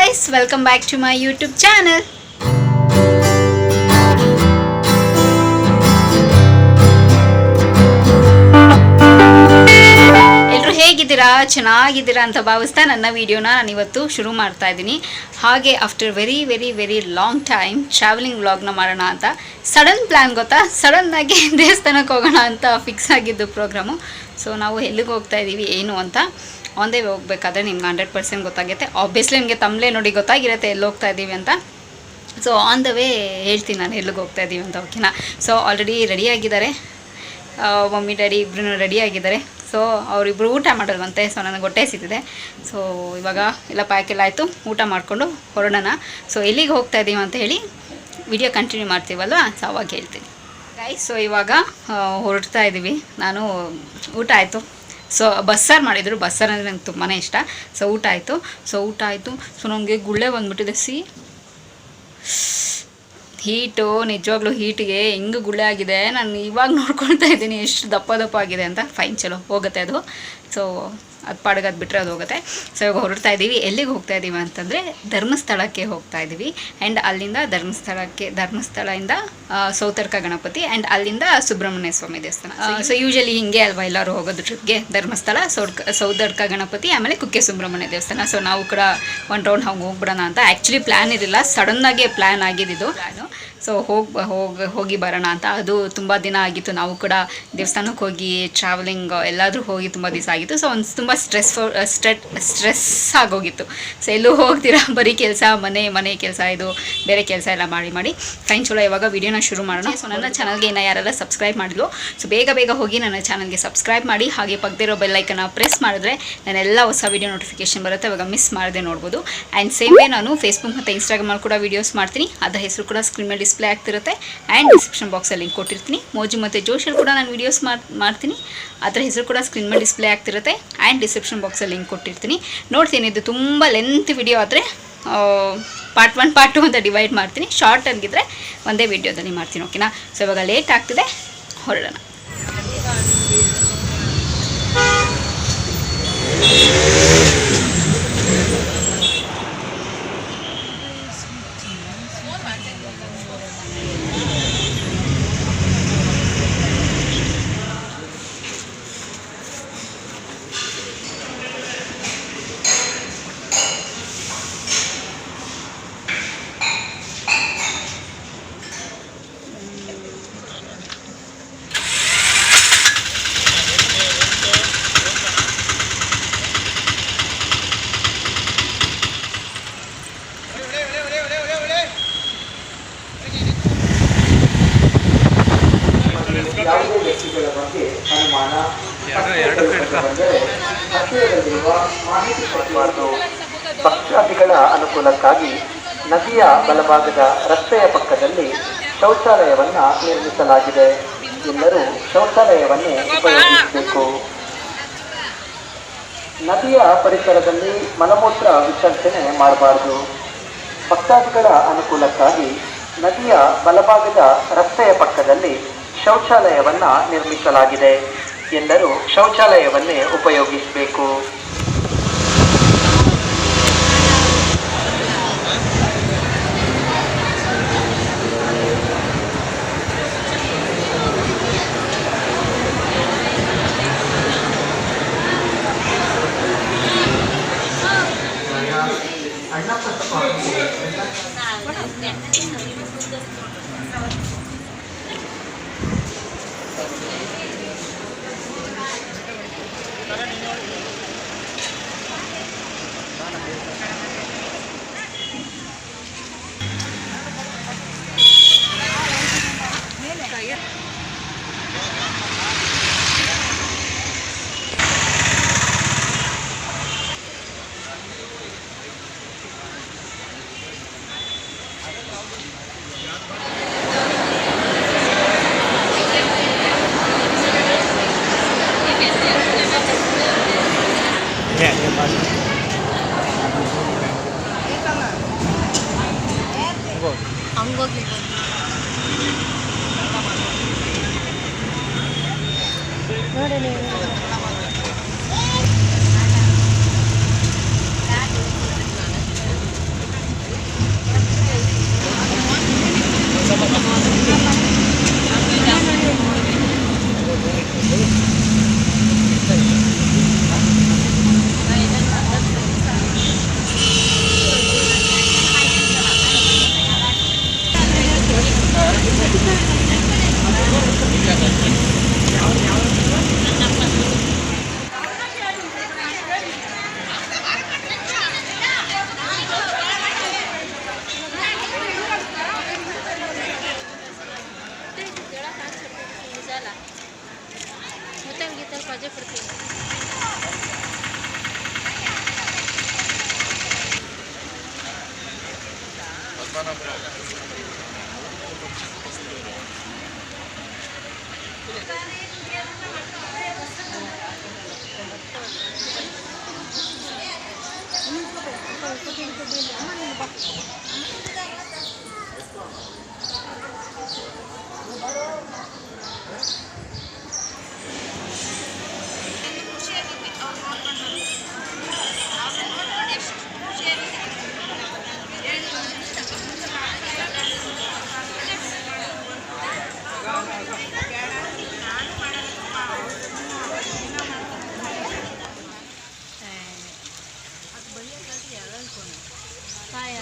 guys, welcome back to my YouTube channel. ಎಲ್ಲರೂ ಹೇಗಿದ್ದೀರಾ? ಚೆನ್ನಾಗಿದ್ದೀರಾ ಅಂತ ಭಾವಿಸ್ತಾ ನನ್ನ ವಿಡಿಯೋನ ನಾನು ಇವತ್ತು ಶುರು ಮಾಡ್ತಾ ಇದ್ದೀನಿ. ಹಾಗೆ after very long time travelling ವ್ಲಾಗ್ನ ಮಾಡೋಣ ಅಂತ ಸಡನ್ ಪ್ಲ್ಯಾನ್ ಗೊತ್ತಾ, ಸಡನ್ನಾಗಿ ದೇವಸ್ಥಾನಕ್ಕೆ ಹೋಗೋಣ ಅಂತ ಫಿಕ್ಸ್ ಆಗಿದ್ದು ಪ್ರೋಗ್ರಾಮು. ಸೊ ನಾವು ಎಲ್ಲಿಗೆ ಹೋಗ್ತಾ ಇದ್ದೀವಿ ಏನು ಅಂತ ಆನ್ ದ ವೇ ಹೋಗ್ಬೇಕಾದ್ರೆ ನಿಮ್ಗೆ 100% ಗೊತ್ತಾಗುತ್ತೆ. ಆಬ್ವಿಯಸ್ಲಿ ನಿಮಗೆ ತಮ್ಮಲೇ ನೋಡಿ ಗೊತ್ತಾಗಿರುತ್ತೆ ಎಲ್ಲಿ ಹೋಗ್ತಾ ಇದ್ದೀವಿ ಅಂತ. ಸೊ ಆನ್ ದ ವೇ ಹೇಳ್ತೀನಿ ನಾನು ಎಲ್ಲಿಗೆ ಹೋಗ್ತಾ ಇದ್ದೀವಿ ಅಂತ, ಓಕೆನಾ? ಸೊ ಆಲ್ರೆಡಿ ರೆಡಿಯಾಗಿದ್ದಾರೆ, ಮಮ್ಮಿ ಡ್ಯಾಡಿ ಇಬ್ಬರೂ ರೆಡಿಯಾಗಿದ್ದಾರೆ. ಸೊ ಅವರಿಬ್ಬರು ಊಟ ಮಾಡಲ್ವಂತೆ. ಸೊ ನನಗೆ ಹೊಟ್ಟೆ ಸಿಗ್ತಿದೆ. ಸೊ ಇವಾಗ ಎಲ್ಲ ಪ್ಯಾಕೆಲ್ಲ ಆಯಿತು, ಊಟ ಮಾಡಿಕೊಂಡು ಹೊರಡೋಣ. ಸೊ ಎಲ್ಲಿಗೆ ಹೋಗ್ತಾ ಇದ್ದೀವಿ ಅಂತ ಹೇಳಿ ವಿಡಿಯೋ ಕಂಟಿನ್ಯೂ ಮಾಡ್ತೀವಲ್ವ, ಸೊ ಅವಾಗ ಹೇಳ್ತೀನಿ ಗೈಸ್. ಸೊ ಇವಾಗ ಹೊರಡ್ತಾ ಇದ್ದೀವಿ. ನಾನು ಊಟ ಆಯಿತು. ಸೊ ಬಸ್ಸಾರು ಮಾಡಿದರು, ಬಸ್ಸಾರು ಅಂದರೆ ನಂಗೆ ತುಂಬಾ ಇಷ್ಟ. ಸೊ ಊಟ ಆಯಿತು. ಸೊ ನನಗೆ ಗುಳ್ಳೆ ಬಂದುಬಿಟ್ಟಿದೆ. ಹೀಟು ನಿಜವಾಗ್ಲೂ ಹೀಟಿಗೆ ಹೆಂಗೆ ಗುಳ್ಳೆ ಆಗಿದೆ. ನಾನು ಇವಾಗ ನೋಡ್ಕೊಳ್ತಾ ಇದ್ದೀನಿ ಎಷ್ಟು ದಪ್ಪ ಆಗಿದೆ ಅಂತ. ಫೈನ್, ಚಲೋ ಹೋಗುತ್ತೆ ಅದು. ಸೊ ಅದು ಪಾಡಿಗೆ ಅದು ಬಿಟ್ಟರೆ ಅದು ಹೋಗುತ್ತೆ. ಸೊ ಇವಾಗ ಹೊರಡ್ತಾ ಇದ್ದೀವಿ. ಎಲ್ಲಿಗೆ ಹೋಗ್ತಾ ಇದ್ದೀವಿ ಅಂತಂದರೆ ಧರ್ಮಸ್ಥಳಕ್ಕೆ ಹೋಗ್ತಾ ಇದ್ದೀವಿ. ಆ್ಯಂಡ್ ಅಲ್ಲಿಂದ ಧರ್ಮಸ್ಥಳದಿಂದ ಸೌತಡ್ಕ ಗಣಪತಿ ಆ್ಯಂಡ್ ಅಲ್ಲಿಂದ ಸುಬ್ರಹ್ಮಣ್ಯ ಸ್ವಾಮಿ ದೇವಸ್ಥಾನ. ಸೊ ಯೂಶಲಿ ಹಿಂಗೆ ಅಲ್ವಾ ಎಲ್ಲರೂ ಹೋಗೋದು ಟ್ರಿಪ್ಗೆ, ಧರ್ಮಸ್ಥಳ, ಸೌತಡ್ಕ ಗಣಪತಿ, ಆಮೇಲೆ ಕುಕ್ಕೆ ಸುಬ್ರಹ್ಮಣ್ಯ ದೇವಸ್ಥಾನ. ಸೊ ನಾವು ಕೂಡ ಒನ್ ರೌಂಡ್ ಹಂಗೆ ಹೋಗ್ಬಿಡೋಣ ಅಂತ. ಆ್ಯಕ್ಚುಲಿ ಪ್ಲ್ಯಾನ್ ಇರಲಿಲ್ಲ, ಸಡನ್ನಾಗಿ ಪ್ಲ್ಯಾನ್ ಆಗಿದ್ದು ಪ್ಲ್ಯಾನು. ಸೊ ಹೋಗಿ ಬರೋಣ ಅಂತ. ಅದು ತುಂಬ ದಿನ ಆಗಿತ್ತು, ನಾವು ಕೂಡ ದೇವಸ್ಥಾನಕ್ಕೆ ಹೋಗಿ ಟ್ರಾವೆಲಿಂಗ್ ಎಲ್ಲಾದರೂ ಹೋಗಿ ತುಂಬ ದಿವಸ ಆಗಿತ್ತು. ಸೊ ಒಂದು ತುಂಬ ಸ್ಟ್ರೆಸ್ ಆಗೋಗಿತ್ತು. ಸೊ ಎಲ್ಲೂ ಹೋಗ್ತೀರಾ, ಬರೀ ಕೆಲಸ, ಮನೆ ಕೆಲಸ, ಇದು ಬೇರೆ ಕೆಲಸ ಎಲ್ಲ ಮಾಡಿ ಫೈನ್, ಚಲೋ ಇವಾಗ ವಿಡಿಯೋನ ಶುರು ಮಾಡೋಣ. ಸೊ ನನ್ನ ಚಾನಲ್ಗೆ ಇನ್ನು ಯಾರೆಲ್ಲ ಸಬ್ಸ್ಕ್ರೈಬ್ ಮಾಡಿದ್ಲು, ಸೊ ಬೇಗ ಹೋಗಿ ನನ್ನ ಚಾನಲ್ಗೆ ಸಬ್ಸ್ಕ್ರೈಬ್ ಮಾಡಿ. ಹಾಗೆ ಪಕ್ಕದಿರೋ ಬೆಲ್ಲೈಕನ್ನ ಪ್ರೆಸ್ ಮಾಡಿದ್ರೆ ನಾನೆಲ್ಲ ಹೊಸ ವಿಡಿಯೋ ನೋಟಿಫಿಕೇಶನ್ ಬರುತ್ತೆ, ಇವಾಗ ಮಿಸ್ ಮಾಡದೆ ನೋಡ್ಬೋದು. ಆ್ಯಂಡ್ ಸೇಮ್ ವೇ ನಾನು ಫೇಸ್ಬುಕ್ ಮತ್ತು ಇನ್ಸ್ಟಾಗ್ರಾಮಲ್ಲಿ ಕೂಡ ವೀಡಿಯೋಸ್ ಮಾಡ್ತೀನಿ. ಅದರ ಹೆಸರು ಕೂಡ ಸ್ಕ್ರೀನ್ ಮೇಲೆ ಡಿಸ್ಪ್ಲೇ ಆಗ್ತಿರುತ್ತೆ. ಆ್ಯಂಡ್ ಡಿಸ್ಕ್ರಿಪ್ಷನ್ ಬಾಕ್ಸಲ್ಲಿ ಲಿಂಕ್ ಕೊಟ್ಟಿರ್ತೀನಿ. ಮೋಜು ಮತ್ತು ಜೋಶಲ್ಲಿ ಕೂಡ ನಾನು ವೀಡಿಯೋಸ್ ಮಾಡ್ತೀನಿ, ಅದರ ಹೆಸರು ಕೂಡ ಸ್ಕ್ರೀನ್ ಮೇಲೆ ಡಿಸ್ಪ್ಲೇ ಆಗ್ತಿರುತ್ತೆ. ಆ್ಯಂಡ್ ಡಿಸ್ಕ್ರಿಪ್ಷನ್ ಬಾಕ್ಸಲ್ಲಿ ಲಿಂಕ್ ಕೊಟ್ಟಿರ್ತೀನಿ. ನೋಡ್ತೀನಿ, ಇದು ತುಂಬ ಲೆಂತ್ ವಿಡಿಯೋ ಆದರೆ ಪಾರ್ಟ್ 1 ಪಾರ್ಟ್ 2 ಅಂತ ಡಿವೈಡ್ ಮಾಡ್ತೀನಿ. ಶಾರ್ಟ್ ಆಗಿದ್ದರೆ ಒಂದೇ ವಿಡಿಯೋದಲ್ಲಿ ಮಾಡ್ತೀನಿ, ಓಕೆನಾ? ಸೊ ಇವಾಗ ಲೇಟ್ ಆಗ್ತಿದೆ, ಹೊರಡೋಣ. ಯಾವುದೇ ವ್ಯಕ್ತಿಗಳ ಬಗ್ಗೆ ಅನುಮಾನ ಬಂದರೆ ಹತ್ತಿರದಲ್ಲಿರುವ ಮಾಹಿತಿ ಕೊಡಬಾರದು. ಭಕ್ತಾದಿಗಳ ಅನುಕೂಲಕ್ಕಾಗಿ ನದಿಯ ಬಲಭಾಗದ ರಸ್ತೆಯ ಪಕ್ಕದಲ್ಲಿ ಶೌಚಾಲಯವನ್ನು ನಿರ್ಮಿಸಲಾಗಿದೆ. ಎಲ್ಲರೂ ಶೌಚಾಲಯವನ್ನೇ ಉಪಯೋಗಿಸಬೇಕು. ನದಿಯ ಪರಿಸರದಲ್ಲಿ ಮಲಮೂತ್ರ ವಿಸರ್ಜನೆ ಮಾಡಬಾರದು. ಭಕ್ತಾದಿಗಳ ಅನುಕೂಲಕ್ಕಾಗಿ ನದಿಯ ಬಲಭಾಗದ ರಸ್ತೆಯ ಪಕ್ಕದಲ್ಲಿ ಶೌಚಾಲಯವನ್ನು ನಿರ್ಮಿಸಲಾಗಿದೆ. ಎಲ್ಲರೂ ಶೌಚಾಲಯವನ್ನೇ ಉಪಯೋಗಿಸಬೇಕು. काय